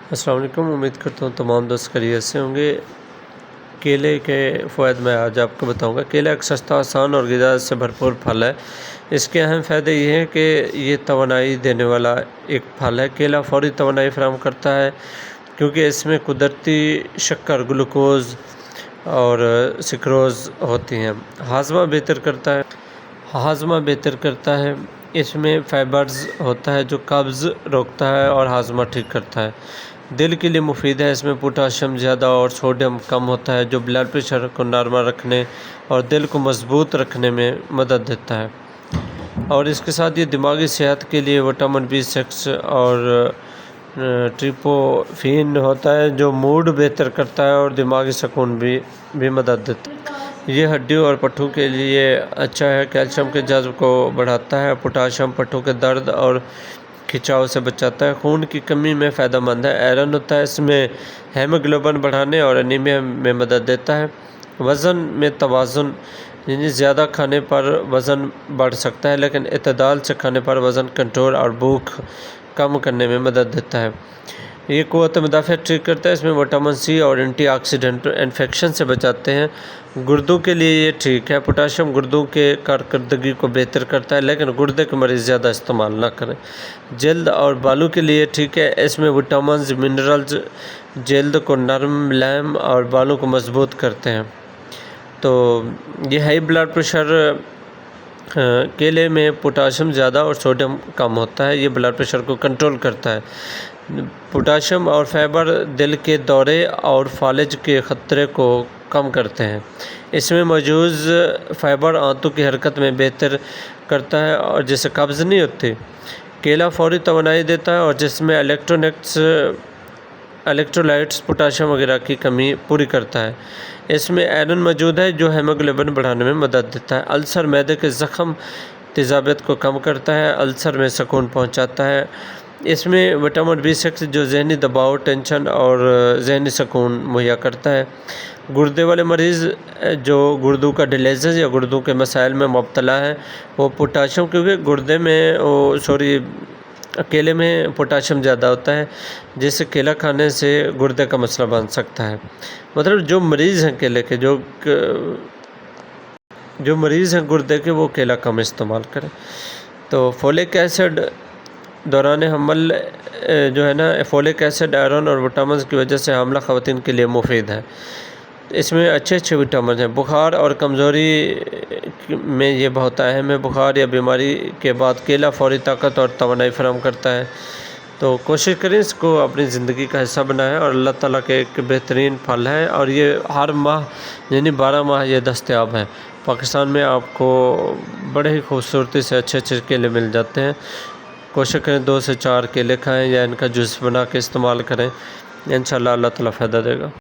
السلام علیکم، امید کرتا ہوں تمام دوست خیریت سے ہوں گے۔ کیلے کے فوائد میں آج آپ کو بتاؤں گا۔ کیلا ایک سستا، آسان اور غذا سے بھرپور پھل ہے۔ اس کے اہم فائدے یہ ہیں کہ یہ توانائی دینے والا ایک پھل ہے۔ کیلا فوری توانائی فراہم کرتا ہے کیونکہ اس میں قدرتی شکر، گلوکوز اور سکروز ہوتی ہیں۔ ہاضمہ بہتر کرتا ہے۔ اس میں فائبرز ہوتا ہے جو قبض روکتا ہے اور ہاضمہ ٹھیک کرتا ہے۔ دل کے لیے مفید ہے۔ اس میں پوٹاشیم زیادہ اور سوڈیم کم ہوتا ہے جو بلڈ پریشر کو نارمل رکھنے اور دل کو مضبوط رکھنے میں مدد دیتا ہے۔ اور اس کے ساتھ یہ دماغی صحت کے لیے وٹامن B6 اور ٹریپوفین ہوتا ہے جو موڈ بہتر کرتا ہے اور دماغی سکون بھی مدد دیتا ہے۔ یہ ہڈیوں اور پٹھوں کے لیے اچھا ہے۔ کیلشیم کے جذب کو بڑھاتا ہے۔ پوٹاشیم پٹھوں کے درد اور کھچاؤ سے بچاتا ہے۔ خون کی کمی میں فائدہ مند ہے۔ آئرن ہوتا ہے اس میں، ہیموگلوبن بڑھانے اور انیمیا میں مدد دیتا ہے۔ وزن میں توازن، یعنی زیادہ کھانے پر وزن بڑھ سکتا ہے لیکن اعتدال سے کھانے پر وزن کنٹرول اور بھوک کم کرنے میں مدد دیتا ہے۔ یہ قوت مدافعت ٹھیک کرتا ہے۔ اس میں وٹامن C اور اینٹی آکسیڈنٹ انفیکشن سے بچاتے ہیں۔ گردوں کے لیے یہ ٹھیک ہے۔ پوٹاشیم گردوں کے کارکردگی کو بہتر کرتا ہے لیکن گردے کے مریض زیادہ استعمال نہ کریں۔ جلد اور بالوں کے لیے ٹھیک ہے۔ اس میں وٹامنز، منرلز جلد کو نرم، ملائم اور بالوں کو مضبوط کرتے ہیں۔ تو یہ ہائی بلڈ پریشر، کیلے میں پوٹاشیم زیادہ اور سوڈیم کم ہوتا ہے۔ یہ بلڈ پریشر کو کنٹرول کرتا ہے۔ پوٹاشیم اور فائبر دل کے دورے اور فالج کے خطرے کو کم کرتے ہیں۔ اس میں موجود فائبر آنتوں کی حرکت میں بہتر کرتا ہے اور جس سے قبض نہیں ہوتی۔ کیلا فوری توانائی دیتا ہے اور جسم میں الیکٹرولائٹس، پوٹاشیم وغیرہ کی کمی پوری کرتا ہے۔ اس میں آئرن موجود ہے جو ہیموگلوبن بڑھانے میں مدد دیتا ہے۔ السر، معدے کے زخم، تیزابیت کو کم کرتا ہے۔ السر میں سکون پہنچاتا ہے۔ اس میں وٹامن B6 جو ذہنی دباؤ، ٹینشن اور ذہنی سکون مہیا کرتا ہے۔ گردے والے مریض جو گردوں کا ڈیلیزز یا گردوں کے مسائل میں مبتلا ہے، وہ پوٹاشیم، کیونکہ کیلے میں پوٹاشیم زیادہ ہوتا ہے جس سے کیلا کھانے سے گردے کا مسئلہ بن سکتا ہے۔ مطلب جو مریض ہیں کیلے کے، جو مریض ہیں گردے کے، وہ کیلا کم استعمال کریں۔ تو فولک ایسڈ دوران حمل جو ہے نا، فولک ایسڈ، آئرن اور وٹامنز کی وجہ سے حاملہ خواتین کے لیے مفید ہے۔ اس میں اچھے وٹامنز ہیں۔ بخار اور کمزوری میں یہ بہت اہم ہے۔ بخار یا بیماری کے بعد کیلا فوری طاقت اور توانائی فراہم کرتا ہے۔ تو کوشش کریں اس کو اپنی زندگی کا حصہ بنائیں، اور اللہ تعالیٰ کے ایک بہترین پھل ہے اور یہ ہر ماہ یعنی 12 ماہ یہ دستیاب ہے۔ پاکستان میں آپ کو بڑے ہی خوبصورتی سے اچھے کیلے مل جاتے ہیں۔ کوشش کریں 2 سے 4 کیلے کھائیں یا ان کا جوس بنا کے استعمال کریں۔ انشاءاللہ اللہ تعالیٰ فائدہ دے گا۔